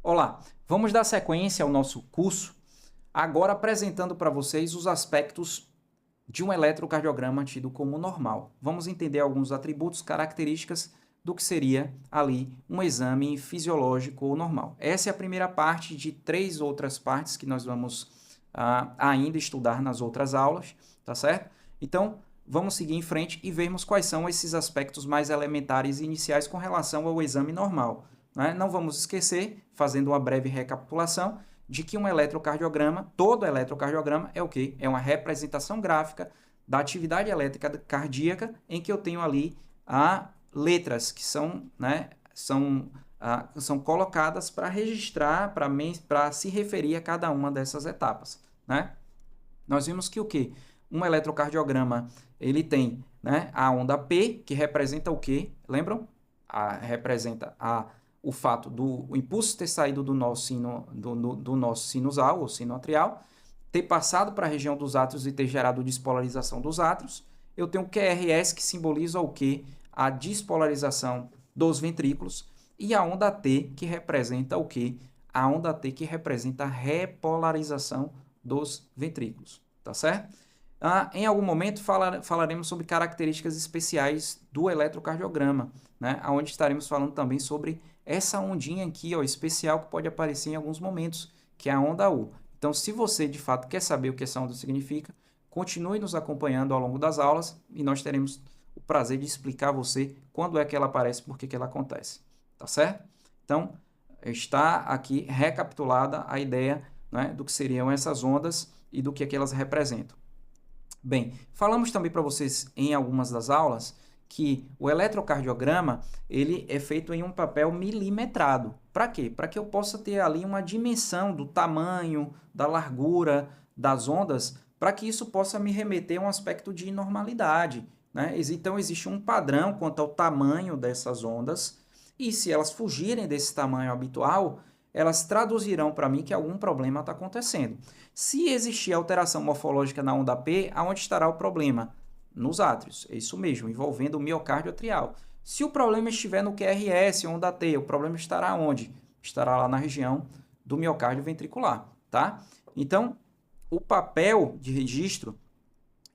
Olá, vamos dar sequência ao nosso curso, agora apresentando para vocês os aspectos de um eletrocardiograma tido como normal. Vamos entender alguns atributos, características do que seria ali um exame fisiológico ou normal. Essa é a primeira parte de 3 outras partes que nós vamos ainda estudar nas outras aulas, tá certo? Então, vamos seguir em frente e vermos quais são esses aspectos mais elementares e iniciais com relação ao exame normal. Né? Não vamos esquecer, fazendo uma breve recapitulação, de que um eletrocardiograma, todo eletrocardiograma é o quê? É uma representação gráfica da atividade elétrica cardíaca em que eu tenho ali letras que são colocadas para registrar, para se referir a cada uma dessas etapas. Né? Nós vimos que o quê? Um eletrocardiograma, ele tem, né, a onda P, que representa o quê? Lembram? Representa o fato do impulso ter saído do nosso sinusal, ou sino atrial, ter passado para a região dos átrios e ter gerado despolarização dos átrios. Eu tenho o QRS, que simboliza o quê? A despolarização dos ventrículos. E a onda T, que representa o quê? A onda T, que representa a repolarização dos ventrículos. Tá certo? Em algum momento falaremos sobre características especiais do eletrocardiograma, né? Onde estaremos falando também sobre essa ondinha aqui, ó, especial, que pode aparecer em alguns momentos, que é a onda U. Então, se você de fato quer saber o que essa onda significa, continue nos acompanhando ao longo das aulas e nós teremos o prazer de explicar a você quando é que ela aparece e por que ela acontece. Tá certo? Então, está aqui recapitulada a ideia, né, do que seriam essas ondas e do que elas representam. Bem, falamos também para vocês em algumas das aulas que o eletrocardiograma ele é feito em um papel milimetrado. Para quê? Para que eu possa ter ali uma dimensão do tamanho, da largura das ondas, para que isso possa me remeter a um aspecto de normalidade. Né? Então, existe um padrão quanto ao tamanho dessas ondas, e se elas fugirem desse tamanho habitual, elas traduzirão para mim que algum problema está acontecendo. Se existir alteração morfológica na onda P, aonde estará o problema? Nos átrios, é isso mesmo, envolvendo o miocárdio atrial. Se o problema estiver no QRS, onda T, o problema estará onde? Estará lá na região do miocárdio ventricular, tá? Então, o papel de registro,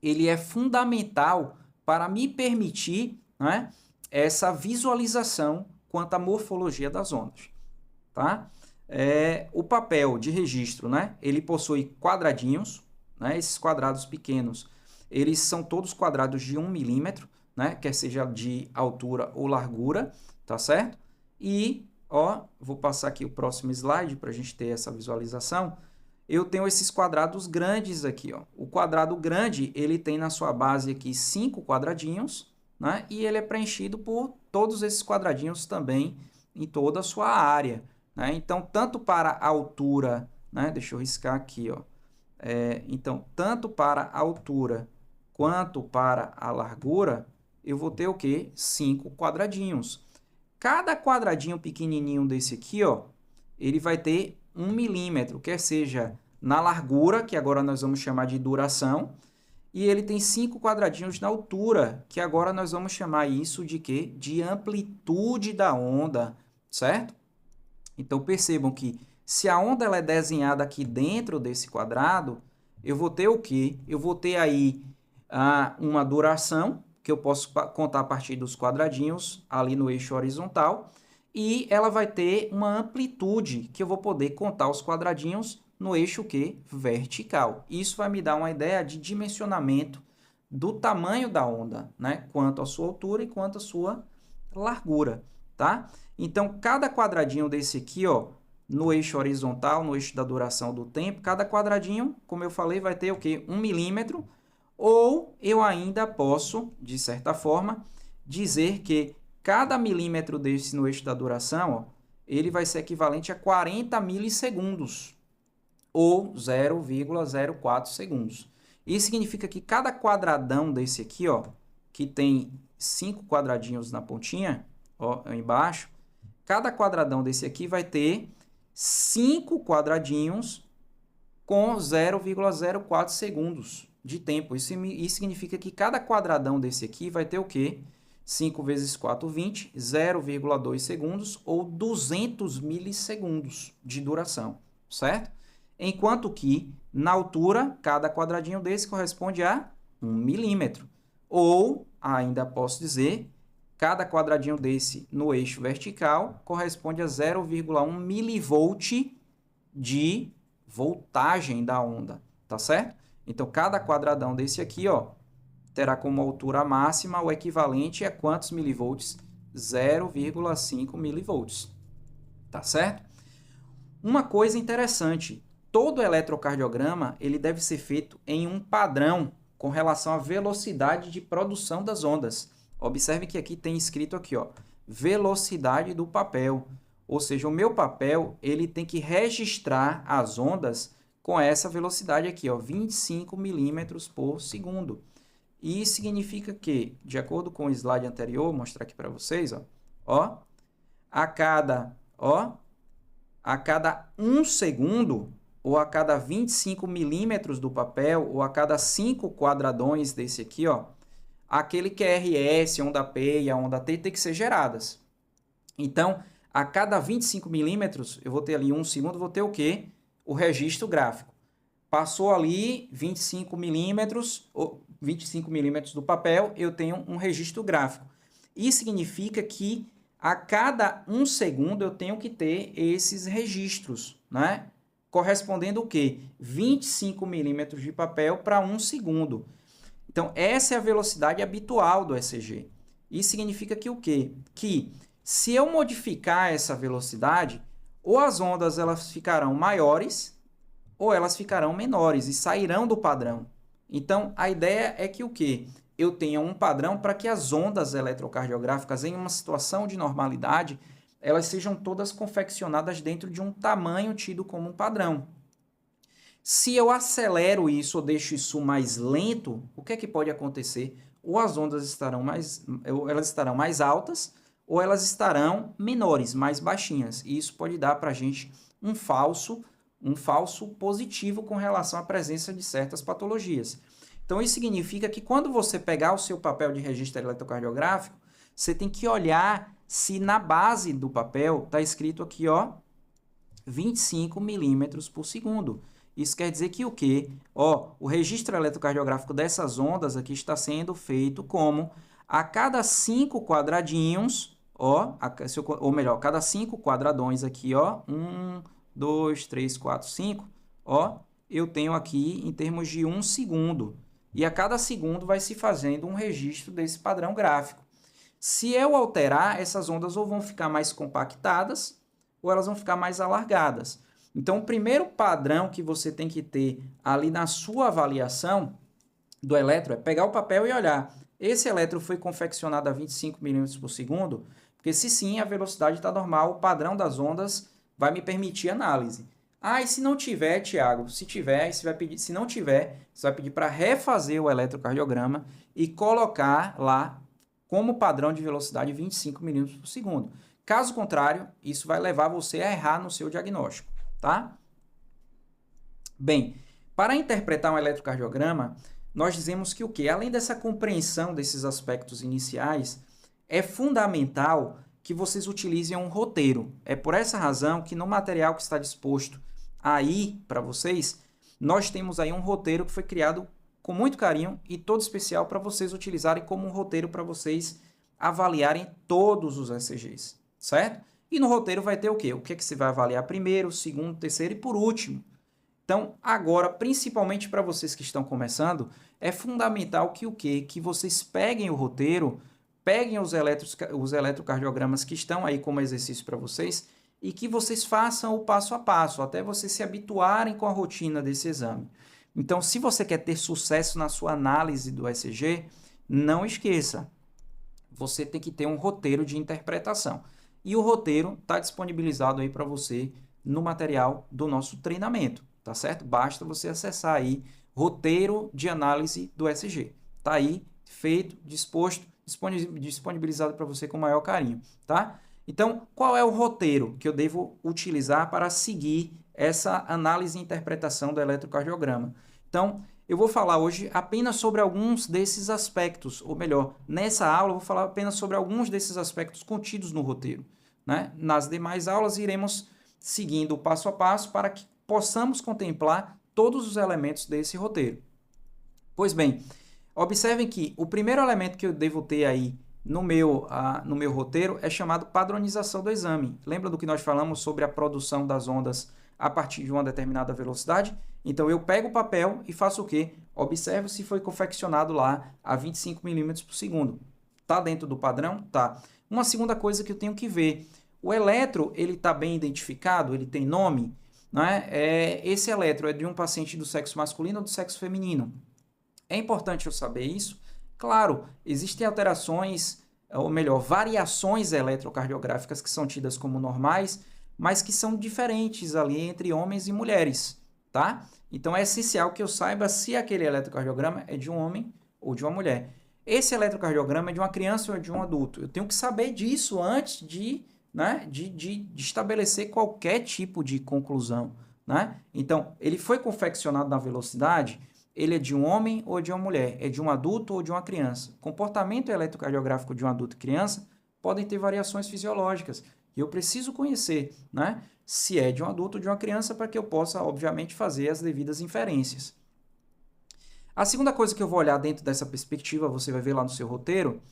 ele é fundamental para me permitir, né, essa visualização quanto à morfologia das ondas, tá? O papel de registro, né, ele possui quadradinhos, né, esses quadrados pequenos, eles são todos quadrados de 1 milímetro, né, quer seja de altura ou largura, tá certo? E, ó, vou passar aqui o próximo slide para a gente ter essa visualização. Eu tenho esses quadrados grandes aqui, ó. O quadrado grande, ele tem na sua base aqui 5 quadradinhos, né, e ele é preenchido por todos esses quadradinhos também em toda a sua área. Né? Então, tanto para a altura, né? Deixa eu riscar aqui, ó. Então, tanto para a altura quanto para a largura, eu vou ter o quê? 5 quadradinhos. Cada quadradinho pequenininho desse aqui, ó, ele vai ter 1 milímetro, quer seja na largura, que agora nós vamos chamar de duração, e ele tem 5 quadradinhos na altura, que agora nós vamos chamar isso de quê? De amplitude da onda, certo? Então, percebam que se a onda ela é desenhada aqui dentro desse quadrado, eu vou ter o quê? Eu vou ter aí uma duração, que eu posso contar a partir dos quadradinhos ali no eixo horizontal, e ela vai ter uma amplitude, que eu vou poder contar os quadradinhos no eixo quê? Vertical. Isso vai me dar uma ideia de dimensionamento do tamanho da onda, né? Quanto à sua altura e quanto à sua largura. Tá? Então, cada quadradinho desse aqui, ó, no eixo horizontal, no eixo da duração do tempo, cada quadradinho, como eu falei, vai ter o quê? 1 milímetro, ou eu ainda posso, de certa forma, dizer que cada milímetro desse no eixo da duração, ó, ele vai ser equivalente a 40 milissegundos, ou 0,04 segundos. Isso significa que cada quadradão desse aqui, ó, que tem 5 quadradinhos na pontinha, ó, embaixo, cada quadradão desse aqui vai ter 5 quadradinhos com 0,04 segundos de tempo. Isso significa que cada quadradão desse aqui vai ter o quê? 5 vezes 4, 20, 0,2 segundos ou 200 milissegundos de duração, certo? Enquanto que, na altura, cada quadradinho desse corresponde a 1 milímetro. Ou, ainda posso dizer, cada quadradinho desse no eixo vertical corresponde a 0,1 milivolt de voltagem da onda, tá certo? Então, cada quadradão desse aqui, ó, terá como altura máxima o equivalente a quantos milivolts? 0,5 milivolts, tá certo? Uma coisa interessante, todo eletrocardiograma ele deve ser feito em um padrão com relação à velocidade de produção das ondas. Observe que aqui tem escrito aqui, ó, velocidade do papel. Ou seja, o meu papel ele tem que registrar as ondas com essa velocidade aqui, ó, 25 milímetros por segundo. E isso significa que, de acordo com o slide anterior, vou mostrar aqui para vocês, a cada 1 segundo, ou a cada 25 milímetros do papel, ou a cada 5 quadradões desse aqui, ó, aquele QRS, onda P e a onda T tem que ser geradas. Então, a cada 25 milímetros, eu vou ter ali 1 segundo, vou ter o quê? O registro gráfico. Passou ali 25 milímetros do papel, eu tenho um registro gráfico. Isso significa que a cada 1 segundo eu tenho que ter esses registros, né? Correspondendo o quê? 25 milímetros de papel para 1 segundo. Então, essa é a velocidade habitual do ECG. Isso significa que o quê? Que se eu modificar essa velocidade, ou as ondas elas ficarão maiores, ou elas ficarão menores e sairão do padrão. Então, a ideia é que o quê? Eu tenha um padrão para que as ondas eletrocardiográficas, em uma situação de normalidade, elas sejam todas confeccionadas dentro de um tamanho tido como um padrão. Se eu acelero isso ou deixo isso mais lento, o que é que pode acontecer? Ou as ondas estarão mais altas, ou elas estarão menores, mais baixinhas. E isso pode dar para a gente um falso positivo com relação à presença de certas patologias. Então, isso significa que quando você pegar o seu papel de registro eletrocardiográfico, você tem que olhar se na base do papel está escrito aqui, ó, 25 milímetros por segundo. Isso quer dizer que o quê? Ó, o registro eletrocardiográfico dessas ondas aqui está sendo feito como a cada 5 quadradinhos, ó, ou melhor, cada 5 quadradões aqui, ó, 1, 2, 3, 4, 5, ó, eu tenho aqui em termos de 1 segundo. E a cada segundo vai se fazendo um registro desse padrão gráfico. Se eu alterar, essas ondas ou vão ficar mais compactadas ou elas vão ficar mais alargadas. Então, o primeiro padrão que você tem que ter ali na sua avaliação do eletro é pegar o papel e olhar. Esse eletro foi confeccionado a 25 milímetros por segundo? Porque se sim, a velocidade está normal, o padrão das ondas vai me permitir análise. Ah, e se não tiver, Tiago? Se tiver, você vai pedir, se não tiver, você vai pedir para refazer o eletrocardiograma e colocar lá como padrão de velocidade 25 milímetros por segundo. Caso contrário, isso vai levar você a errar no seu diagnóstico, tá? Bem, para interpretar um eletrocardiograma, nós dizemos que o quê? Além dessa compreensão desses aspectos iniciais, é fundamental que vocês utilizem um roteiro. É por essa razão que no material que está disposto aí para vocês, nós temos aí um roteiro que foi criado com muito carinho e todo especial para vocês utilizarem como um roteiro para vocês avaliarem todos os ECGs, certo? E no roteiro vai ter o quê? O que é que você vai avaliar primeiro, segundo, terceiro e por último. Então, agora, principalmente para vocês que estão começando, é fundamental que o quê? Que vocês peguem o roteiro, peguem os eletrocardiogramas que estão aí como exercício para vocês e que vocês façam o passo a passo, até vocês se habituarem com a rotina desse exame. Então, se você quer ter sucesso na sua análise do ECG, não esqueça, você tem que ter um roteiro de interpretação. E o roteiro está disponibilizado aí para você no material do nosso treinamento, tá certo? Basta você acessar aí roteiro de análise do ECG. Tá aí, feito, disposto, disponibilizado para você com o maior carinho, tá? Então, qual é o roteiro que eu devo utilizar para seguir essa análise e interpretação do eletrocardiograma? Então, eu vou falar hoje apenas sobre alguns desses aspectos, ou melhor, nessa aula eu vou falar apenas sobre alguns desses aspectos contidos no roteiro, né? Nas demais aulas iremos seguindo o passo a passo para que possamos contemplar todos os elementos desse roteiro. Pois bem, observem que o primeiro elemento que eu devo ter aí no meu roteiro é chamado padronização do exame. Lembra do que nós falamos sobre a produção das ondas a partir de uma determinada velocidade? Então, eu pego o papel e faço o quê? Observo se foi confeccionado lá a 25 milímetros por segundo. Está dentro do padrão? Tá. Uma segunda coisa que eu tenho que ver, o eletro, ele está bem identificado? Ele tem nome? Né? Esse eletro é de um paciente do sexo masculino ou do sexo feminino? É importante eu saber isso. Claro, existem alterações, ou melhor, variações eletrocardiográficas que são tidas como normais, mas que são diferentes ali entre homens e mulheres, tá? Então é essencial que eu saiba se aquele eletrocardiograma é de um homem ou de uma mulher. Esse eletrocardiograma é de uma criança ou de um adulto. Eu tenho que saber disso antes de estabelecer qualquer tipo de conclusão, né? Então, ele foi confeccionado na velocidade, ele é de um homem ou de uma mulher, é de um adulto ou de uma criança. Comportamento eletrocardiográfico de um adulto e criança podem ter variações fisiológicas. E eu preciso conhecer, né, se é de um adulto ou de uma criança para que eu possa, obviamente, fazer as devidas inferências. A segunda coisa que eu vou olhar dentro dessa perspectiva, você vai ver lá no seu roteiro,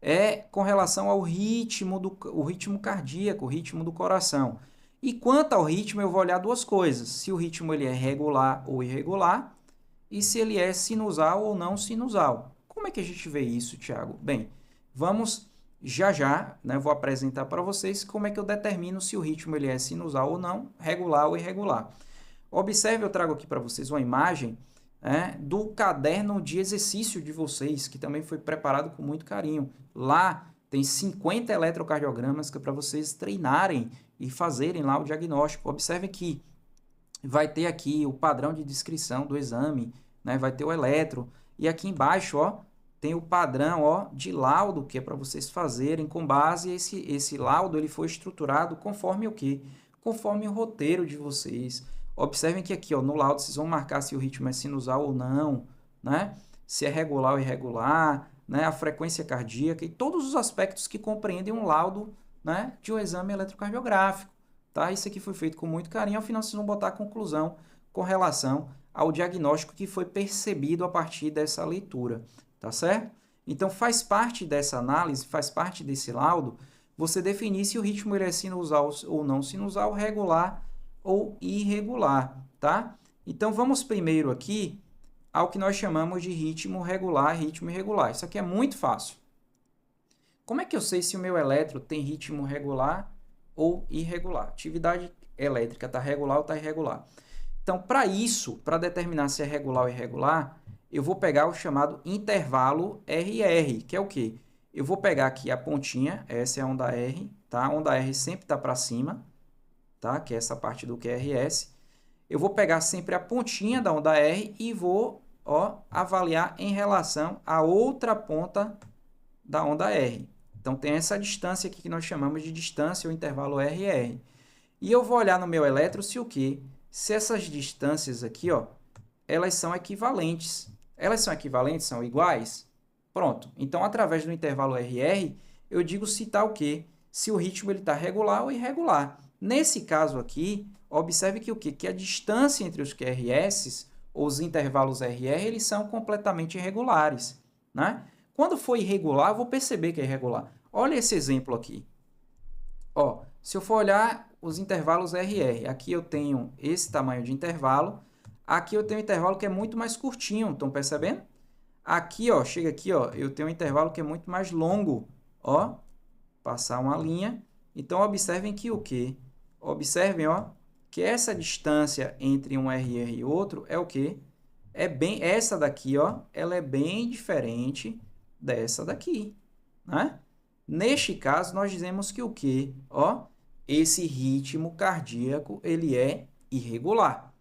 é com relação ao ritmo cardíaco, o ritmo do coração. E quanto ao ritmo, eu vou olhar duas coisas. Se o ritmo ele é regular ou irregular, e se ele é sinusal ou não sinusal. Como é que a gente vê isso, Thiago? Bem, vamos já, né, vou apresentar para vocês como é que eu determino se o ritmo ele é sinusal ou não, regular ou irregular. Observe, eu trago aqui para vocês uma imagem do caderno de exercício de vocês, que também foi preparado com muito carinho. Lá tem 50 eletrocardiogramas que é para vocês treinarem e fazerem lá o diagnóstico. Observe que vai ter aqui o padrão de descrição do exame, né? Vai ter o eletro, e aqui embaixo, ó, tem o padrão, ó, de laudo, que é para vocês fazerem com base, esse laudo ele foi estruturado conforme o quê? Conforme o roteiro de vocês. Observem que aqui, ó, no laudo vocês vão marcar se o ritmo é sinusal ou não, né? Se é regular ou irregular, né? A frequência cardíaca e todos os aspectos que compreendem um laudo, né, de um exame eletrocardiográfico. Tá? Isso aqui foi feito com muito carinho, ao final vocês vão botar a conclusão com relação ao diagnóstico que foi percebido a partir dessa leitura, tá certo? Então faz parte dessa análise, faz parte desse laudo, você definir se o ritmo ele é sinusal ou não sinusal, regular ou irregular, tá? Então vamos primeiro aqui ao que nós chamamos de ritmo regular, ritmo irregular. Isso aqui é muito fácil. Como é que eu sei se o meu eletro tem ritmo regular ou irregular? Atividade elétrica está regular ou está irregular? Então, para isso, para determinar se é regular ou irregular, eu vou pegar o chamado intervalo RR, que é o quê? Eu vou pegar aqui a pontinha, essa é a onda R, tá? A onda R sempre está para cima, tá? Que é essa parte do QRS. Eu vou pegar sempre a pontinha da onda R e vou, ó, avaliar em relação à outra ponta da onda R. Então, tem essa distância aqui que nós chamamos de distância, o intervalo RR. E eu vou olhar no meu eletro se o quê? Se essas distâncias aqui, ó, elas são equivalentes. Elas são equivalentes? São iguais? Pronto. Então, através do intervalo RR, eu digo se está o quê? Se o ritmo está regular ou irregular. Nesse caso aqui, observe que o quê? Que a distância entre os QRS, ou os intervalos RR, eles são completamente irregulares, né? Quando for irregular, eu vou perceber que é irregular. Olha esse exemplo aqui. Ó, se eu for olhar os intervalos RR, aqui eu tenho esse tamanho de intervalo, aqui eu tenho um intervalo que é muito mais curtinho, estão percebendo? Aqui, ó, chega aqui, ó, eu tenho um intervalo que é muito mais longo, ó, passar uma linha. Então, observem que o quê? Observem, ó, que essa distância entre um RR e outro é o quê? Essa daqui, ó, ela é bem diferente dessa daqui, né? Neste caso, nós dizemos que o quê? Ó, esse ritmo cardíaco, ele é irregular.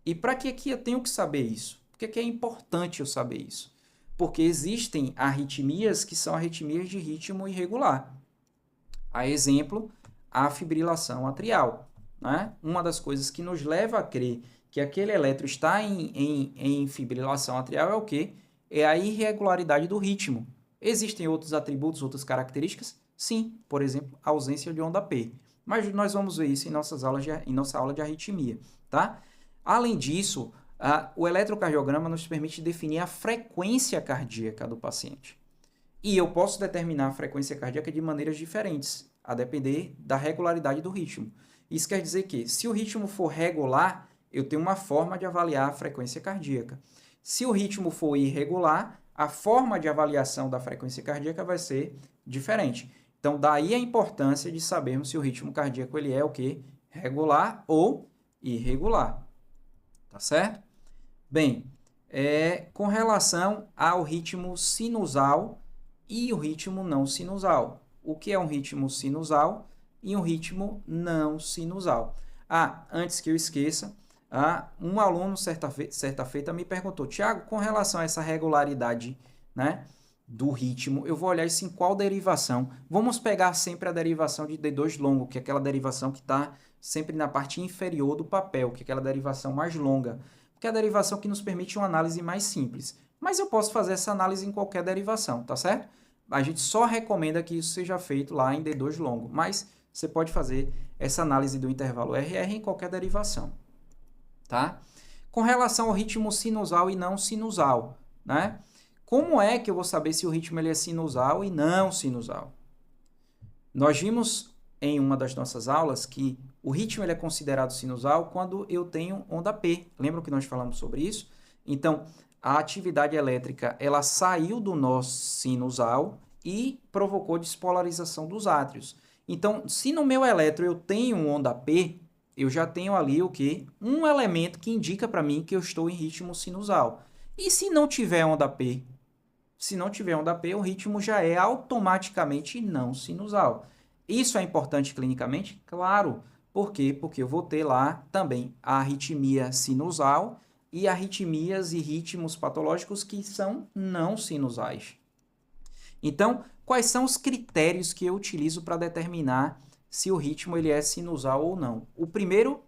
E para que eu tenho que saber isso? Por que é importante eu saber isso? Porque existem arritmias que são arritmias de ritmo irregular. A exemplo, a fibrilação atrial, né? Uma das coisas que nos leva a crer que aquele elétron está em fibrilação atrial é o quê? É a irregularidade do ritmo. Existem outros atributos, outras características? Sim, por exemplo, a ausência de onda P. Mas nós vamos ver isso em nossa aula de arritmia, tá? Além disso, o eletrocardiograma nos permite definir a frequência cardíaca do paciente. E eu posso determinar a frequência cardíaca de maneiras diferentes, a depender da regularidade do ritmo. Isso quer dizer que, se o ritmo for regular, eu tenho uma forma de avaliar a frequência cardíaca. Se o ritmo for irregular, a forma de avaliação da frequência cardíaca vai ser diferente. Então, daí a importância de sabermos se o ritmo cardíaco ele é o quê? Regular ou irregular. Tá certo? Bem, com relação ao ritmo sinusal e o ritmo não sinusal. O que é um ritmo sinusal e um ritmo não sinusal? Antes que eu esqueça, um aluno certa feita me perguntou, Tiago, com relação a essa regularidade, né, do ritmo, eu vou olhar isso em qual derivação? Vamos pegar sempre a derivação de D2 longo, que é aquela derivação que está sempre na parte inferior do papel, que é aquela derivação mais longa, que é a derivação que nos permite uma análise mais simples. Mas eu posso fazer essa análise em qualquer derivação, tá certo? A gente só recomenda que isso seja feito lá em D2 longo, mas você pode fazer essa análise do intervalo RR em qualquer derivação, tá? Com relação ao ritmo sinusal e não sinusal, né? Como é que eu vou saber se o ritmo ele é sinusal e não sinusal? Nós vimos em uma das nossas aulas que o ritmo ele é considerado sinusal quando eu tenho onda P. Lembram que nós falamos sobre isso? Então, a atividade elétrica ela saiu do nó sinusal e provocou despolarização dos átrios. Então, se no meu elétron eu tenho onda P, eu já tenho ali o quê? Um elemento que indica para mim que eu estou em ritmo sinusal. E se não tiver onda P? Se não tiver onda P, o ritmo já é automaticamente não sinusal. Isso é importante clinicamente? Claro. Por quê? Porque eu vou ter lá também a arritmia sinusal e arritmias e ritmos patológicos que são não sinusais. Então, quais são os critérios que eu utilizo para determinar se o ritmo ele é sinusal ou não? O primeiro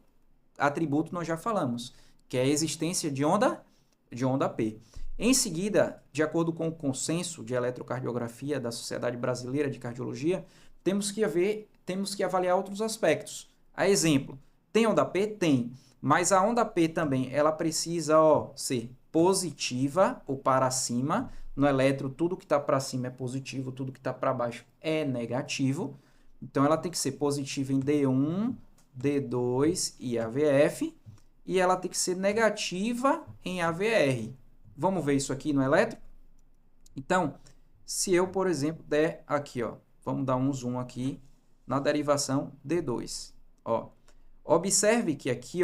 atributo nós já falamos, que é a existência de onda P. Em seguida, de acordo com o consenso de eletrocardiografia da Sociedade Brasileira de Cardiologia, temos que avaliar outros aspectos. A exemplo, tem onda P? Tem. Mas a onda P também, ela precisa ser positiva ou para cima. No eletro, tudo que está para cima é positivo, tudo que está para baixo é negativo. Então, ela tem que ser positiva em D1, D2 e AVF. E ela tem que ser negativa em AVR. Vamos ver isso aqui no eletro? Então, se eu, por exemplo, der aqui, vamos dar um zoom aqui na derivação D2. Observe que aqui,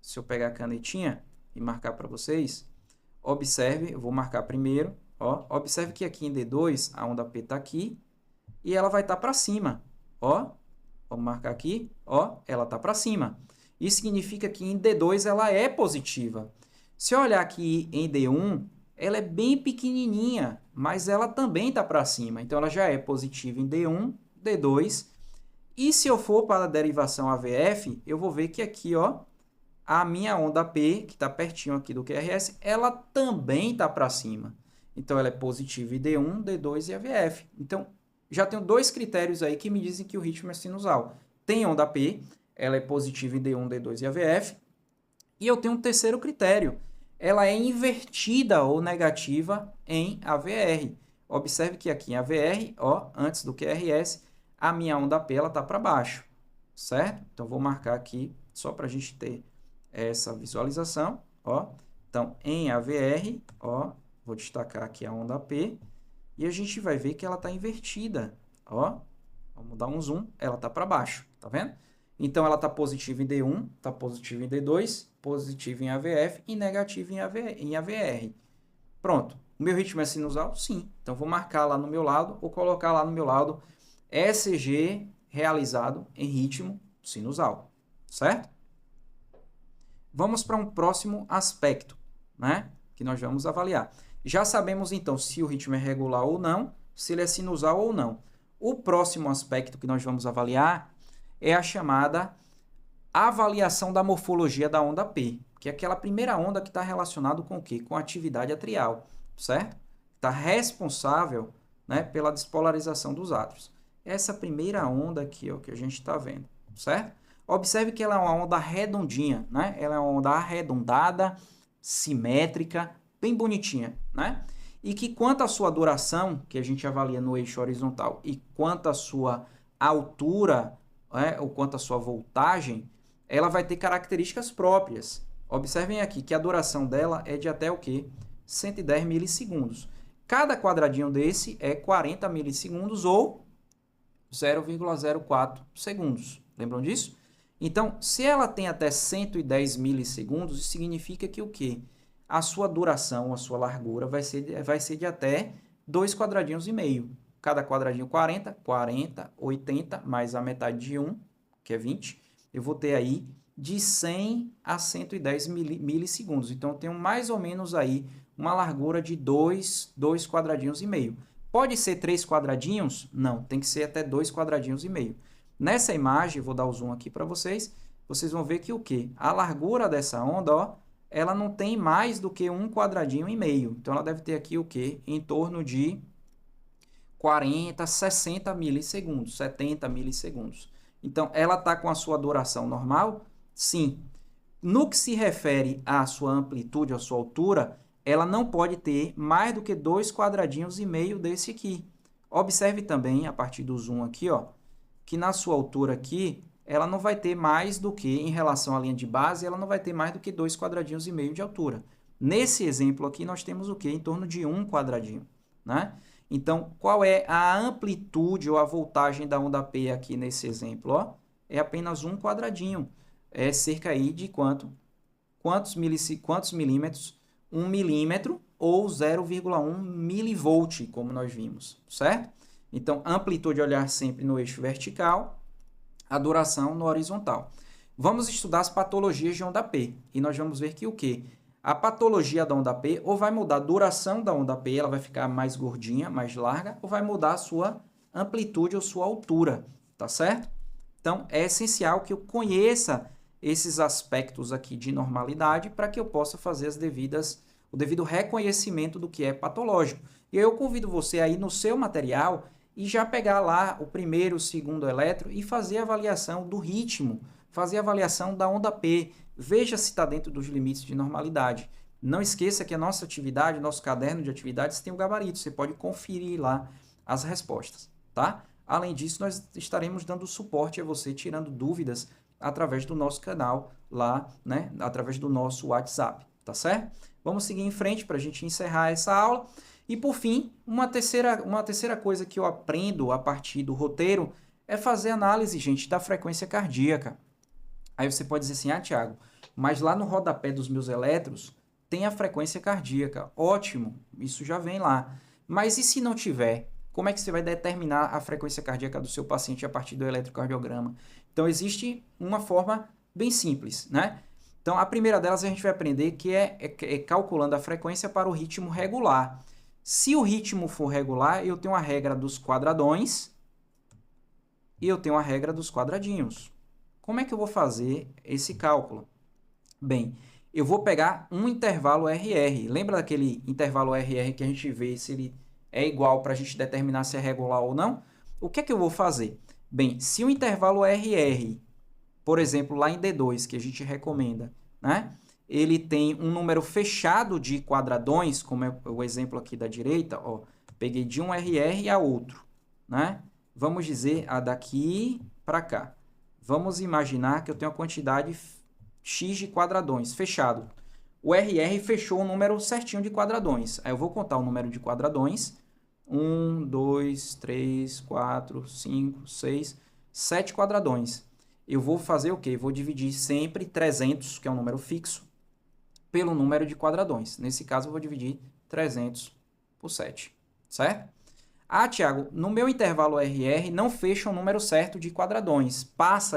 se eu pegar a canetinha e marcar para vocês, observe, eu vou marcar primeiro, observe que aqui em D2 a onda P está aqui e ela vai estar para cima, vamos marcar aqui, ela está para cima. Isso significa que em D2 ela é positiva. Se eu olhar aqui em D1, ela é bem pequenininha, mas ela também está para cima. Então, ela já é positiva em D1, D2. E se eu for para a derivação AVF, eu vou ver que aqui, a minha onda P, que está pertinho aqui do QRS, ela também está para cima. Então, ela é positiva em D1, D2 e AVF. Então, já tenho dois critérios aí que me dizem que o ritmo é sinusal. Tem onda P, ela é positiva em D1, D2 e AVF. E eu tenho um terceiro critério. Ela é invertida ou negativa em AVR. Observe que aqui em AVR, antes do QRS, a minha onda P está para baixo, certo? Então, vou marcar aqui, só para a gente ter essa visualização, Então, em AVR, vou destacar aqui a onda P, e a gente vai ver que ela está invertida, Vamos dar um zoom, ela está para baixo, tá vendo? Então, ela está positiva em D1, está positiva em D2, positiva em AVF e negativa em AVR. Pronto. O meu ritmo é sinusal? Sim. Então, vou marcar lá no meu lado ou colocar lá no meu lado ECG realizado em ritmo sinusal. Certo? Vamos para um próximo aspecto, né? Que nós vamos avaliar. Já sabemos, então, se o ritmo é regular ou não, se ele é sinusal ou não. O próximo aspecto que nós vamos avaliar é a chamada a avaliação da morfologia da onda P, que é aquela primeira onda que está relacionada com o quê? Com a atividade atrial, certo? Está responsável, né, pela despolarização dos átomos. Essa primeira onda aqui, ó, que a gente está vendo, certo? Observe que ela é uma onda redondinha, né? Ela é uma onda arredondada, simétrica, bem bonitinha, né? E que quanto à sua duração, que a gente avalia no eixo horizontal, e quanto à sua altura, né, ou quanto à sua voltagem, ela vai ter características próprias. Observem aqui que a duração dela é de até o quê? 110 milissegundos. Cada quadradinho desse é 40 milissegundos ou 0,04 segundos. Lembram disso? Então, se ela tem até 110 milissegundos, isso significa que o quê? A sua duração, a sua largura vai ser de até 2 quadradinhos e meio. Cada quadradinho 40, 40, 80, mais a metade de 1, que é 20. Eu vou ter aí de 100 a 110 milissegundos. Então, eu tenho mais ou menos aí uma largura de 2 quadradinhos e meio. Pode ser 3 quadradinhos? Não, tem que ser até 2 quadradinhos e meio. Nessa imagem, vou dar o zoom aqui para vocês, vocês vão ver que o quê? A largura dessa onda, ó, ela não tem mais do que 1 quadradinho e meio. Então, ela deve ter aqui o quê? Em torno de 40, 60 milissegundos, 70 milissegundos. Então, ela está com a sua duração normal? Sim. No que se refere à sua amplitude, à sua altura, ela não pode ter mais do que 2 quadradinhos e meio desse aqui. Observe também, a partir do zoom aqui, ó, que na sua altura aqui, ela não vai ter mais do que, em relação à linha de base, ela não vai ter mais do que 2 quadradinhos e meio de altura. Nesse exemplo aqui, nós temos o quê? Em torno de 1 quadradinho, né? Então, qual é a amplitude ou a voltagem da onda P aqui nesse exemplo? Ó? É apenas 1 quadradinho. É cerca aí de quanto? Quantos milímetros? 1 milímetro ou 0,1 milivolt, como nós vimos, certo? Então, amplitude olhar sempre no eixo vertical, a duração no horizontal. Vamos estudar as patologias de onda P. E nós vamos ver que o quê? A patologia da onda P ou vai mudar a duração da onda P, ela vai ficar mais gordinha, mais larga, ou vai mudar a sua amplitude ou sua altura, tá certo? Então, é essencial que eu conheça esses aspectos aqui de normalidade para que eu possa fazer o devido reconhecimento do que é patológico. E eu convido você aí no seu material e já pegar lá o primeiro, o segundo eletro e fazer a avaliação do ritmo, fazer a avaliação da onda P, veja se está dentro dos limites de normalidade. Não esqueça que a nossa atividade, nosso caderno de atividades tem o gabarito, você pode conferir lá as respostas, tá? Além disso, nós estaremos dando suporte a você, tirando dúvidas através do nosso canal lá, né? Através do nosso WhatsApp, tá certo? Vamos seguir em frente para a gente encerrar essa aula. E, por fim, uma terceira coisa que eu aprendo a partir do roteiro é fazer análise, gente, da frequência cardíaca. Aí você pode dizer assim, ah, Thiago, mas lá no rodapé dos meus elétrons tem a frequência cardíaca. Ótimo, isso já vem lá. Mas e se não tiver? Como é que você vai determinar a frequência cardíaca do seu paciente a partir do eletrocardiograma? Então, existe uma forma bem simples, né? Então, a primeira delas a gente vai aprender que é calculando a frequência para o ritmo regular. Se o ritmo for regular, eu tenho a regra dos quadradões e eu tenho a regra dos quadradinhos. Como é que eu vou fazer esse cálculo? Bem, eu vou pegar um intervalo RR. Lembra daquele intervalo RR que a gente vê se ele é igual para a gente determinar se é regular ou não? O que é que eu vou fazer? Bem, se o intervalo RR, por exemplo, lá em D2, que a gente recomenda, né? Ele tem um número fechado de quadradões, como é o exemplo aqui da direita, ó, peguei de um RR a outro, né? Vamos dizer a daqui para cá. Vamos imaginar que eu tenho a quantidade X de quadradões, fechado. O RR fechou o número certinho de quadradões. Aí eu vou contar o número de quadradões. 1, 2, 3, 4, 5, 6, 7 quadradões. Eu vou fazer o quê? Vou dividir sempre 300, que é um número fixo, pelo número de quadradões. Nesse caso, eu vou dividir 300 por 7, certo? Ah, Thiago, no meu intervalo RR não fecha o número certo de quadradões. Passa,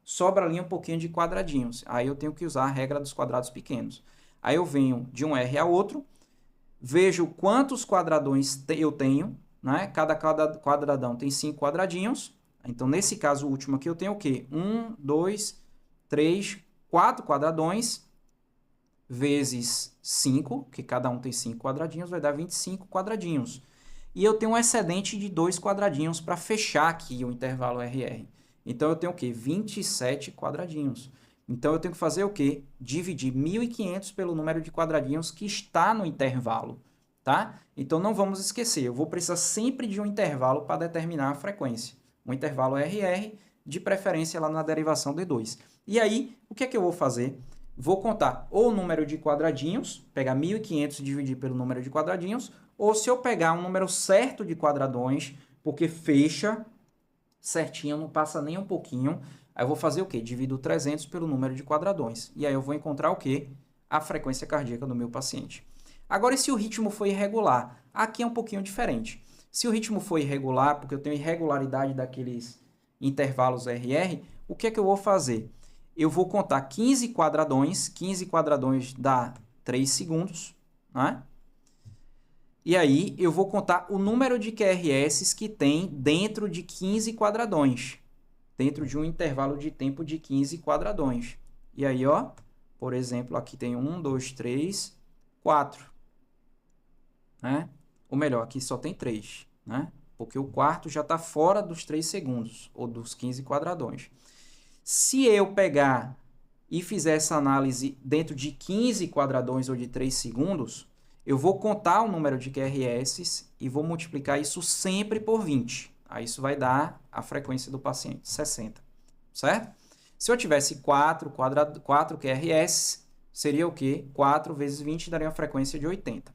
sobra ali um pouquinho de quadradinhos. Aí eu tenho que usar a regra dos quadrados pequenos. Aí eu venho de um R a outro, vejo quantos quadradões eu tenho, né? Cada quadradão tem 5 quadradinhos. Então, nesse caso último aqui, eu tenho o quê? 1, 2, 4 quadradões, vezes 5, que cada um tem 5 quadradinhos, vai dar 25 quadradinhos. E eu tenho um excedente de 2 quadradinhos para fechar aqui o intervalo RR. Então, eu tenho o quê? 27 quadradinhos. Então, eu tenho que fazer o quê? Dividir 1.500 pelo número de quadradinhos que está no intervalo, tá? Então, não vamos esquecer, eu vou precisar sempre de um intervalo para determinar a frequência. Um intervalo RR, de preferência lá na derivação D2. E aí, o que é que eu vou fazer? Vou contar ou o número de quadradinhos, pegar 1.500 e dividir pelo número de quadradinhos, ou se eu pegar um número certo de quadradões, porque fecha certinho, não passa nem um pouquinho, aí eu vou fazer o quê? Divido 300 pelo número de quadradões. E aí eu vou encontrar o quê? A frequência cardíaca do meu paciente. Agora, e se o ritmo for irregular? Aqui é um pouquinho diferente. Se o ritmo for irregular, porque eu tenho irregularidade daqueles intervalos RR, o que é que eu vou fazer? Eu vou contar 15 quadradões dá 3 segundos, né? E aí eu vou contar o número de QRS que tem dentro de 15 quadradões, dentro de um intervalo de tempo de 15 quadradões. E aí, ó, por exemplo, aqui tem 1, 2, 3, 4, né? Ou melhor, aqui só tem 3, né? Porque o quarto já está fora dos 3 segundos, ou dos 15 quadradões. Se eu pegar e fizer essa análise dentro de 15 quadradões ou de 3 segundos, eu vou contar o número de QRS e vou multiplicar isso sempre por 20. Aí isso vai dar a frequência do paciente, 60, certo? Se eu tivesse 4 QRS, seria o quê? 4 vezes 20 daria uma frequência de 80,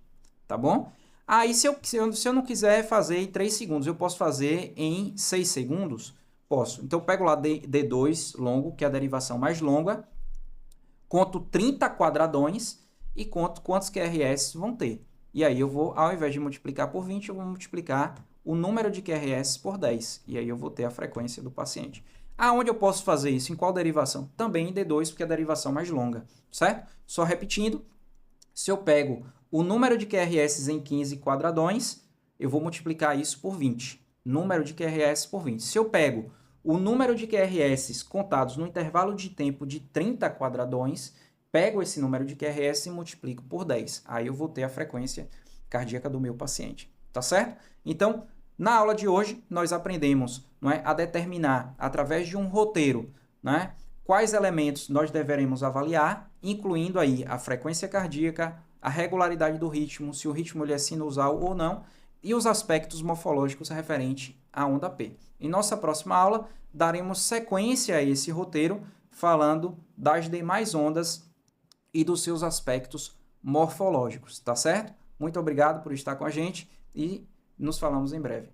tá bom? Aí, se eu não quiser fazer em 3 segundos, eu posso fazer em 6 segundos? Posso. Então, eu pego lá D2 longo, que é a derivação mais longa, conto 30 quadradões e conto quantos QRS vão ter. E aí, eu vou, ao invés de multiplicar por 20, eu vou multiplicar o número de QRS por 10. E aí, eu vou ter a frequência do paciente. Aonde eu posso fazer isso? Em qual derivação? Também em D2, porque é a derivação mais longa, certo? Só repetindo, se eu pego o número de QRS em 15 quadradões, eu vou multiplicar isso por 20. Número de QRS por 20. Se eu pego o número de QRS contados no intervalo de tempo de 30 quadradões, pego esse número de QRS e multiplico por 10. Aí eu vou ter a frequência cardíaca do meu paciente. Tá certo? Então, na aula de hoje, nós aprendemos, não é, a determinar, através de um roteiro, né, quais elementos nós deveremos avaliar, incluindo aí a frequência cardíaca, a regularidade do ritmo, se o ritmo ele é sinusal ou não, e os aspectos morfológicos referentes à onda P. Em nossa próxima aula, daremos sequência a esse roteiro, falando das demais ondas e dos seus aspectos morfológicos, tá certo? Muito obrigado por estar com a gente e nos falamos em breve.